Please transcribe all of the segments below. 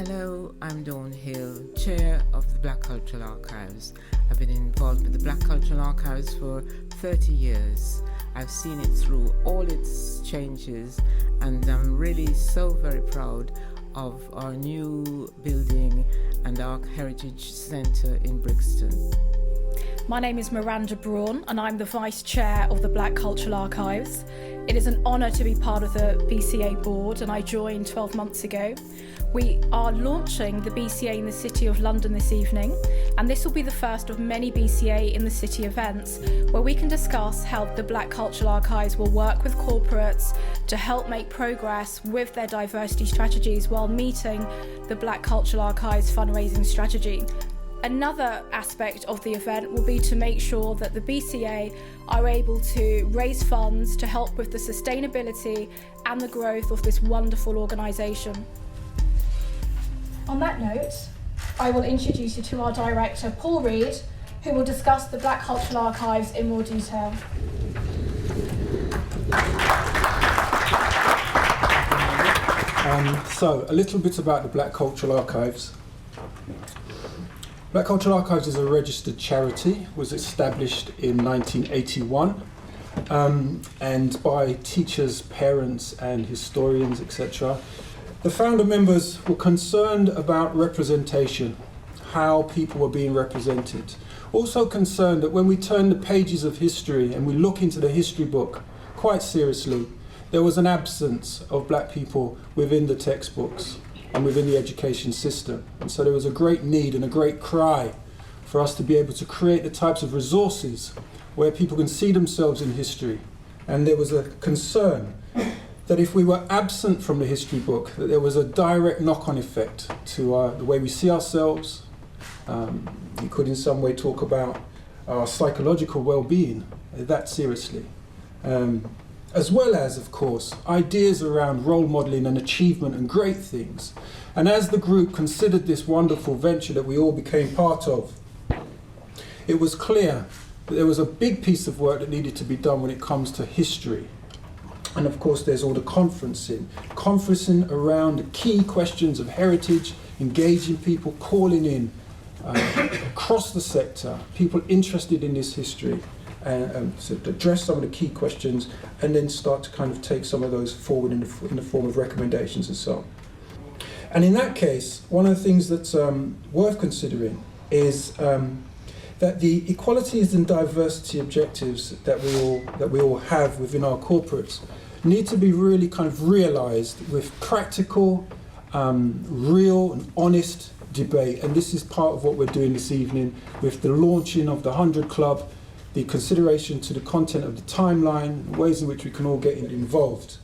Hello, I'm Dawn Hill, Chair of the Black Cultural Archives. I've been involved with the Black Cultural Archives for 30 years. I've seen it through all its changes, and I'm really so very proud of our new building and our Heritage Centre in Brixton. My name is Miranda Brawn and I'm the Vice Chair of the Black Cultural Archives. It is an honour to be part of the BCA board, and I joined 12 months ago. We are launching the BCA in the City of London this evening, and this will be the first of many BCA in the City events where we can discuss how the Black Cultural Archives will work with corporates to help make progress with their diversity strategies while meeting the Black Cultural Archives fundraising strategy. Another aspect of the event will be to make sure that the BCA are able to raise funds to help with the sustainability and the growth of this wonderful organisation. On that note, I will introduce you to our director, Paul Reid, who will discuss the Black Cultural Archives in more detail. So, a little bit about the Black Cultural Archives. Black Cultural Archives is a registered charity, was established in 1981 and by teachers, parents and historians, etc. The founder members were concerned about representation, how people were being represented. Also concerned that when we turn the pages of history and we look into the history book quite seriously, there was an absence of black people within the textbooks and within the education system. And so there was a great need and a great cry for us to be able to create the types of resources where people can see themselves in history. And there was a concern that if we were absent from the history book, that there was a direct knock-on effect to the way we see ourselves. You could in some way talk about our psychological well-being that seriously. As well as, of course, ideas around role modelling and achievement and great things. And as the group considered this wonderful venture that we all became part of, it was clear that there was a big piece of work that needed to be done when it comes to history. And of course there's all the conferencing around the key questions of heritage, engaging people, calling in across the sector, people interested in this history, and so to address some of the key questions and then start to kind of take some of those forward in the form of recommendations and so on. And in that case, one of the things that's worth considering is that the equalities and diversity objectives that we all have within our corporates need to be really kind of realised with practical, real and honest debate. And this is part of what we're doing this evening with the launching of the 100 Club, the consideration to the content of the timeline, ways in which we can all get involved.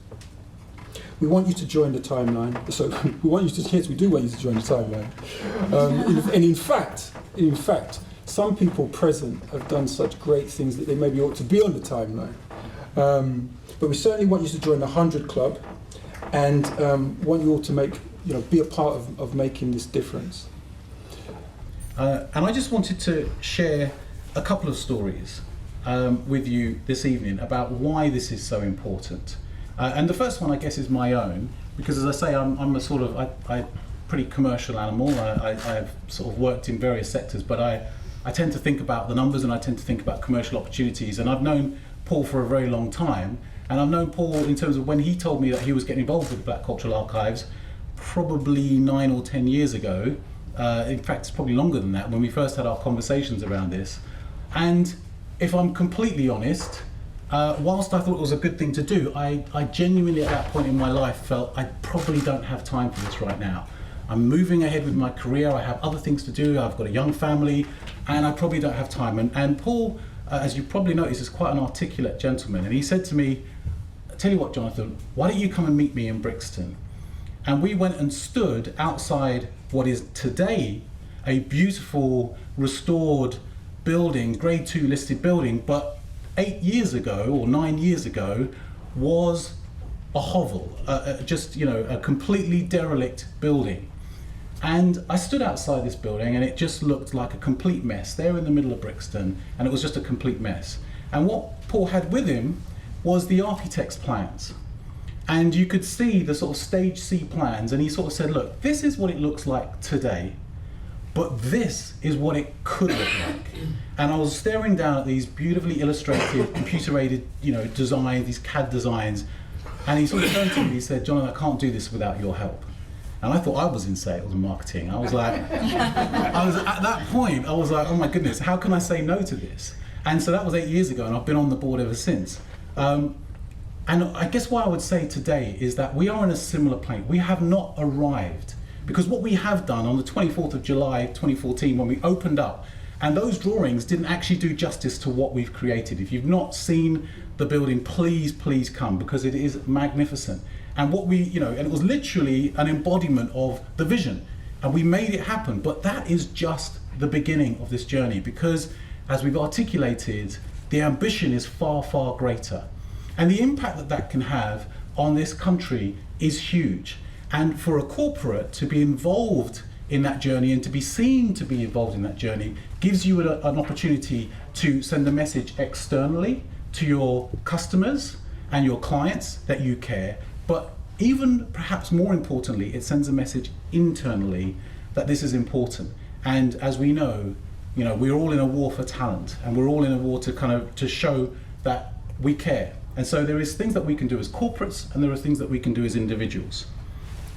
We want you to join the timeline. So we want you to, yes, we do want you to join the timeline. And in fact, some people present have done such great things that they maybe ought to be on the timeline. But we certainly want you to join the 100 Club and want you all to be a part of making this difference. And I just wanted to share a couple of stories with you this evening about why this is so important. And the first one, I guess, is my own, because as I say, I'm a sort of pretty commercial animal. I've sort of worked in various sectors, but I tend to think about the numbers and I tend to think about commercial opportunities. And I've known Paul for a very long time, and I've known Paul in terms of when he told me that he was getting involved with the Black Cultural Archives probably 9 or 10 years ago. In fact, it's probably longer than that, when we first had our conversations around this. And if I'm completely honest, whilst I thought it was a good thing to do, I genuinely at that point in my life felt I probably don't have time for this right now. I'm moving ahead with my career, I have other things to do, I've got a young family, and I probably don't have time. And Paul, as you probably noticed, is quite an articulate gentleman, and he said to me, "Tell you what, Jonathan, why don't you come and meet me in Brixton?" And we went and stood outside what is today a beautiful, restored building, grade 2 listed building, but 8 years ago or 9 years ago was a hovel, just a completely derelict building. And I stood outside this building and it just looked like a complete mess there in the middle of Brixton, and it was just a complete mess. And what Paul had with him was the architect's plans. and you could see the sort of stage C plans, and he sort of said, look, this is what it looks like today, but this is what it could look like. And I was staring down at these beautifully illustrated, computer-aided, designs, these CAD designs, and he sort of turned to me and he said, Jonathan, I can't do this without your help. And I thought I was in sales and marketing. I was like, at that point, I was like, oh my goodness, how can I say no to this? And so that was 8 years ago, and I've been on the board ever since. And I guess what I would say today is that we are in a similar place. We have not arrived, because what we have done on the 24th of July 2014, when we opened up, and those drawings didn't actually do justice to what we've created. If you've not seen the building, please come, because it is magnificent. And what we, and it was literally an embodiment of the vision, and we made it happen. But that is just the beginning of this journey, because as we've articulated, the ambition is far, far greater. And the impact that that can have on this country is huge. And for a corporate to be involved in that journey and to be seen to be involved in that journey gives you an opportunity to send a message externally to your customers and your clients that you care. But even perhaps more importantly, it sends a message internally that this is important. And as we know, we're all in a war for talent, and we're all in a war to show that we care. And so there is things that we can do as corporates, and there are things that we can do as individuals.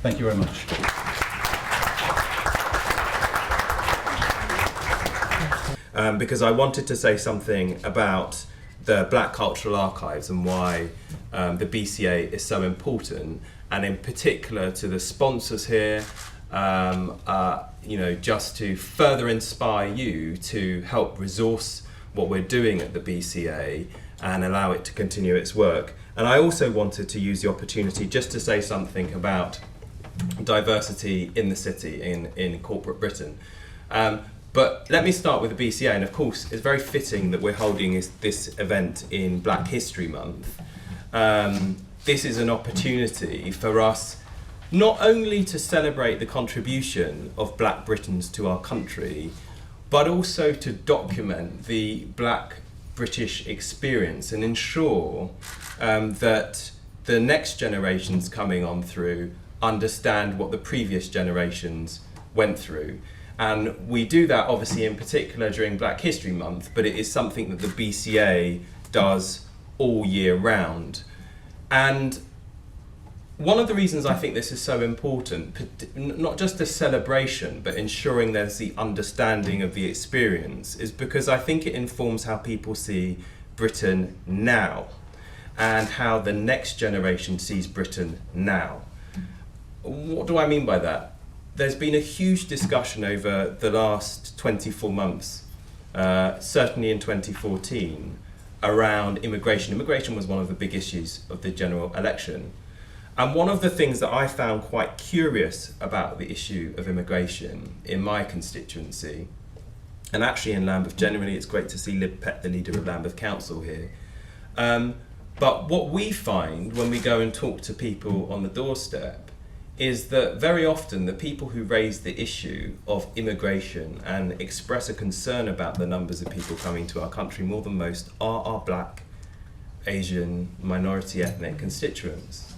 Thank you very much. Because I wanted to say something about the Black Cultural Archives and why the BCA is so important, and in particular to the sponsors here, just to further inspire you to help resource what we're doing at the BCA and allow it to continue its work. And I also wanted to use the opportunity just to say something about diversity in the city, in corporate Britain. But let me start with the BCA, and of course it's very fitting that we're holding this event in Black History Month. This is an opportunity for us not only to celebrate the contribution of Black Britons to our country, but also to document the Black British experience and ensure that the next generations coming on through understand what the previous generations went through. And we do that obviously in particular during Black History Month, but it is something that the BCA does all year round. And one of the reasons I think this is so important, not just a celebration, but ensuring there's the understanding of the experience, is because I think it informs how people see Britain now and how the next generation sees Britain now. What do I mean by that? There's been a huge discussion over the last 24 months, certainly in 2014, around immigration. Immigration was one of the big issues of the general election. And one of the things that I found quite curious about the issue of immigration in my constituency, and actually in Lambeth generally, it's great to see Lib Pett, the leader of Lambeth Council, here. But what we find when we go and talk to people on the doorstep is that very often the people who raise the issue of immigration and express a concern about the numbers of people coming to our country more than most are our Black, Asian, minority ethnic constituents.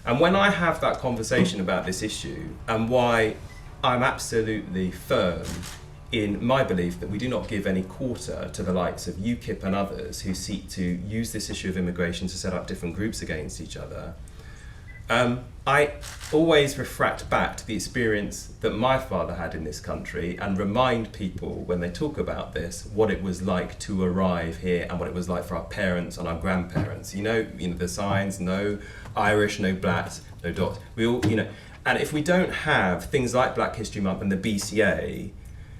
And when I have that conversation about this issue, and why I'm absolutely firm in my belief that we do not give any quarter to the likes of UKIP and others who seek to use this issue of immigration to set up different groups against each other, I always refract back to the experience that my father had in this country and remind people when they talk about this what it was like to arrive here and what it was like for our parents and our grandparents. You know the signs, no Irish, no Blacks, no dots. We all, and if we don't have things like Black History Month and the BCA,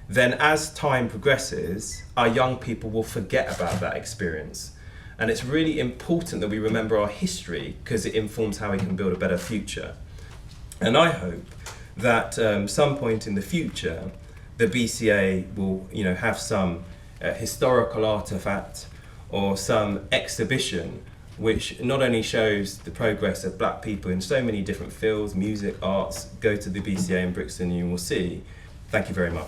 then as time progresses, our young people will forget about that experience. And it's really important that we remember our history because it informs how we can build a better future. And I hope that some point in the future, the BCA will, have some historical artifact or some exhibition which not only shows the progress of Black people in so many different fields, music, arts. Go to the BCA in Brixton and you will see. Thank you very much.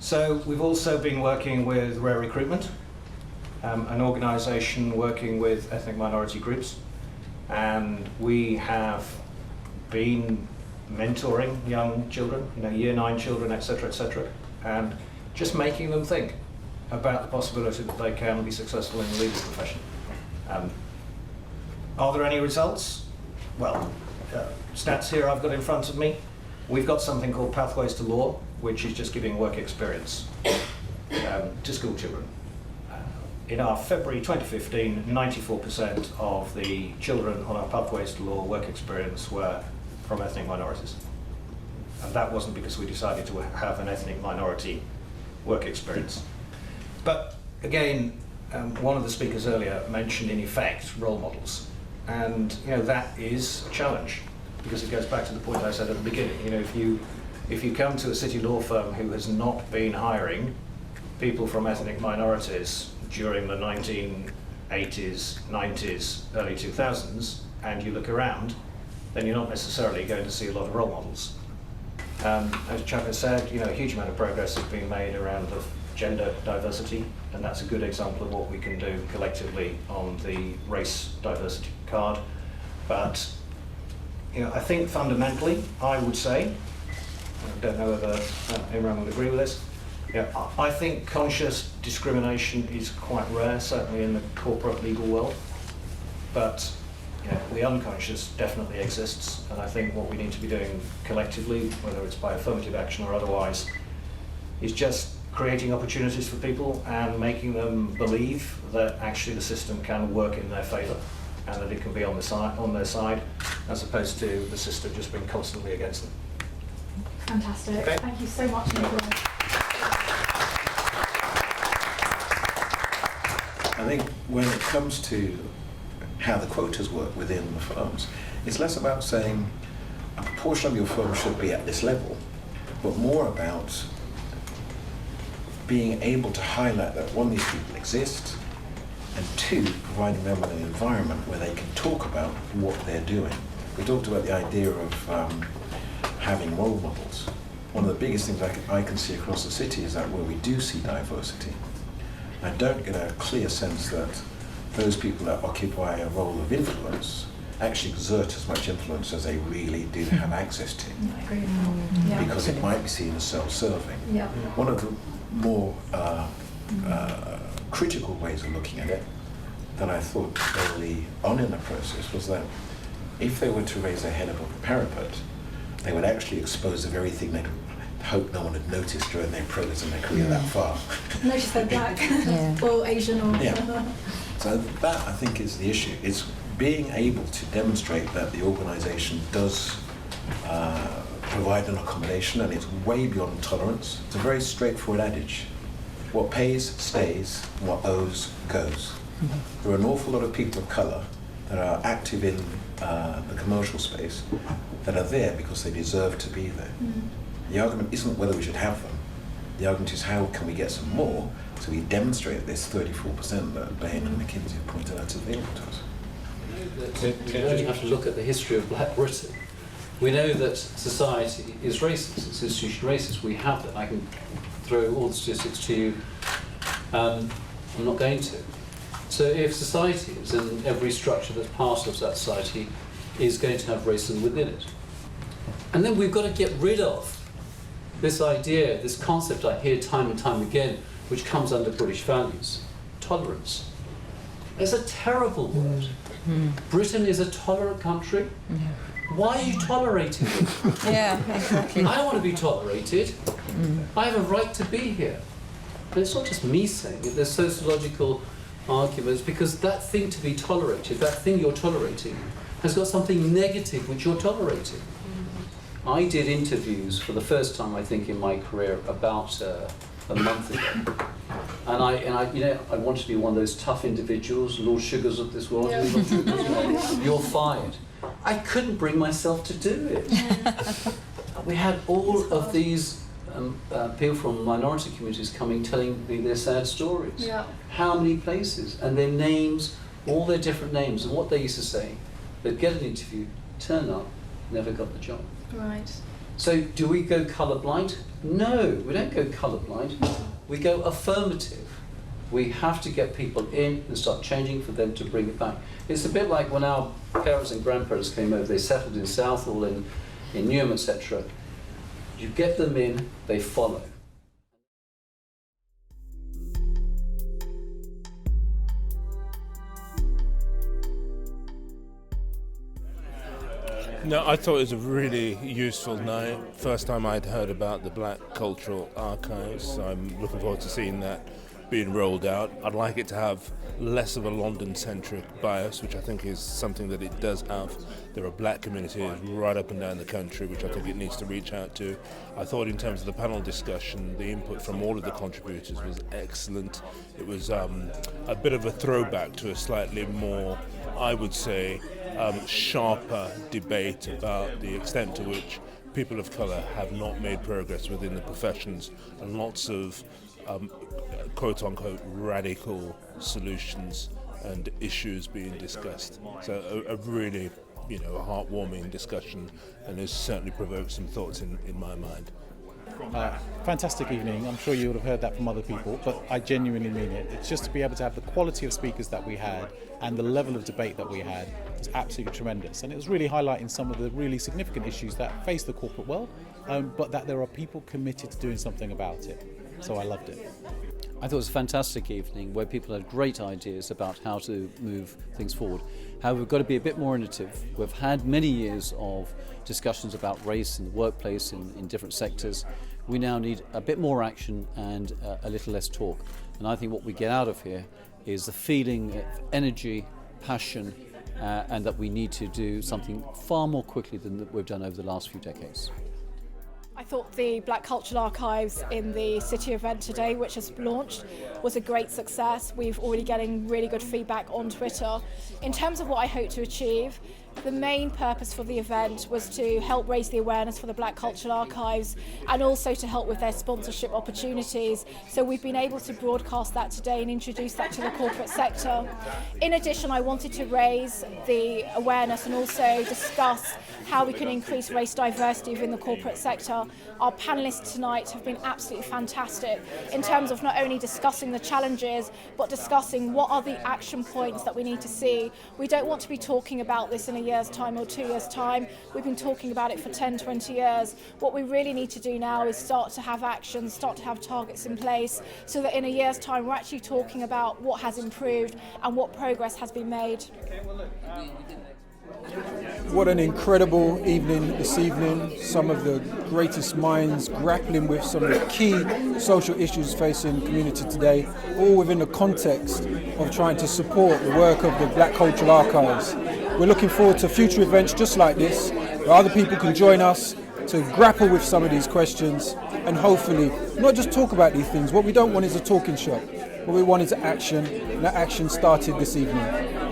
So we've also been working with Rare Recruitment, an organisation working with ethnic minority groups, and we have been mentoring young children, year 9 children, etc., and just making them think about the possibility that they can be successful in the legal profession. Are there any results? Well, stats here I've got in front of me. We've got something called Pathways to Law, which is just giving work experience to school children. In our February 2015, 94% of the children on our Pathways to Law work experience were from ethnic minorities. And that wasn't because we decided to have an ethnic minority work experience. But again, one of the speakers earlier mentioned, in effect, role models. And that is a challenge, because it goes back to the point I said at the beginning. If you come to a city law firm who has not been hiring people from ethnic minorities during the 1980s, 90s, early 2000s, and you look around, then you're not necessarily going to see a lot of role models. As Chuka said, a huge amount of progress has been made around the gender diversity, and that's a good example of what we can do collectively on the race diversity card. But I think fundamentally, I would say, I don't know whether Imran would agree with this, I think conscious discrimination is quite rare, certainly in the corporate legal world, but the unconscious definitely exists, and I think what we need to be doing collectively, whether it's by affirmative action or otherwise, is just creating opportunities for people and making them believe that actually the system can work in their favour and that it can be on their side, as opposed to the system just being constantly against them. Fantastic. Okay. Thank you so much, Nicola. I think when it comes to how the quotas work within the firms, it's less about saying a proportion of your firm should be at this level, but more about being able to highlight that, one, these people exist, and two, providing them with an environment where they can talk about what they're doing. We talked about the idea of having role models. One of the biggest things I can see across the city is that where we do see diversity, I don't get a clear sense that those people that occupy a role of influence actually exert as much influence as they really do have access to. I agree. Yeah. Because it might be seen as self-serving. Yeah. One of the more critical ways of looking at it that I thought early on in the process was that if they were to raise their head above the parapet, they would actually expose the very thing they'd hope no one had noticed during their progress in their career that far. Notice they're black or Asian or... Yeah. So that, I think, is the issue. It's being able to demonstrate that the organisation does provide an accommodation, and it's way beyond tolerance. It's a very straightforward adage. What pays stays, what owes goes. There are an awful lot of people of colour that are active in the commercial space that are there because they deserve to be there. The argument isn't whether we should have them. The argument is how can we get some more so we demonstrate this 34% that Bain and McKinsey have pointed out is available to us. We only have to look at the history of Black Britain. We know that society is racist, it's institution racist. We have that. I can throw all the statistics to you. I'm not going to. So if society is, and every structure that's part of that society is going to have racism within it. And then we've got to get rid of this idea, this concept I hear time and time again, which comes under British values, tolerance. It's a terrible word. Britain is a tolerant country. Why are you tolerating me? Yeah, exactly. I don't want to be tolerated. I have a right to be here. And it's not just me saying it, there's sociological arguments, because that thing to be tolerated, that thing you're tolerating, has got something negative which you're tolerating. I did interviews for the first time, I think, in my career about a month ago. And I wanted to be one of those tough individuals, Lord Sugars of this world. You're fired. I couldn't bring myself to do it. We had all of these people from minority communities coming, telling me their sad stories. Yeah. How many places, and their names, all their different names, and what they used to say. They'd get an interview, turn up, never got the job. Right. So do we go colourblind? No, we don't go colourblind. We go affirmative. We have to get people in and start changing for them to bring it back. It's a bit like when our parents and grandparents came over, they settled in Southall, in Newham, etc. You get them in, they follow. No, I thought it was a really useful night. First time I'd heard about the Black Cultural Archives, so I'm looking forward to seeing that being rolled out. I'd like it to have less of a London-centric bias, which I think is something that it does have. There are black communities right up and down the country, which I think it needs to reach out to. I thought in terms of the panel discussion, the input from all of the contributors was excellent. It was a bit of a throwback to a slightly more, I would say, sharper debate about the extent to which people of colour have not made progress within the professions, and lots of quote-unquote radical solutions and issues being discussed. So a really, a heartwarming discussion, and has certainly provoked some thoughts in my mind. Fantastic evening. I'm sure you would have heard that from other people, but I genuinely mean it. It's just to be able to have the quality of speakers that we had and the level of debate that we had was absolutely tremendous. And it was really highlighting some of the really significant issues that face the corporate world, but that there are people committed to doing something about it. So I loved it. I thought it was a fantastic evening where people had great ideas about how to move things forward. However, we've got to be a bit more innovative. We've had many years of discussions about race in the workplace in different sectors. We now need a bit more action and a little less talk. And I think what we get out of here is the feeling of energy, passion, and that we need to do something far more quickly than we've done over the last few decades. I thought the Black Cultural Archives in the City event today, which has launched, was a great success. We've already getting really good feedback on Twitter. In terms of what I hope to achieve, the main purpose for the event was to help raise the awareness for the Black Cultural Archives and also to help with their sponsorship opportunities. So we've been able to broadcast that today and introduce that to the corporate sector. In addition, I wanted to raise the awareness and also discuss how we can increase race diversity within the corporate sector. Our panellists tonight have been absolutely fantastic in terms of not only discussing the challenges, but discussing what are the action points that we need to see. We don't want to be talking about this in a year's time or 2 years' time. We've been talking about it for 10, 20 years. What we really need to do now is start to have actions, start to have targets in place, so that in a year's time we're actually talking about what has improved and what progress has been made. What an incredible evening this evening. Some of the greatest minds grappling with some of the key social issues facing the community today, all within the context of trying to support the work of the Black Cultural Archives. We're looking forward to future events just like this, where other people can join us to grapple with some of these questions and hopefully not just talk about these things. What we don't want is a talking shop. What we want is action, and that action started this evening.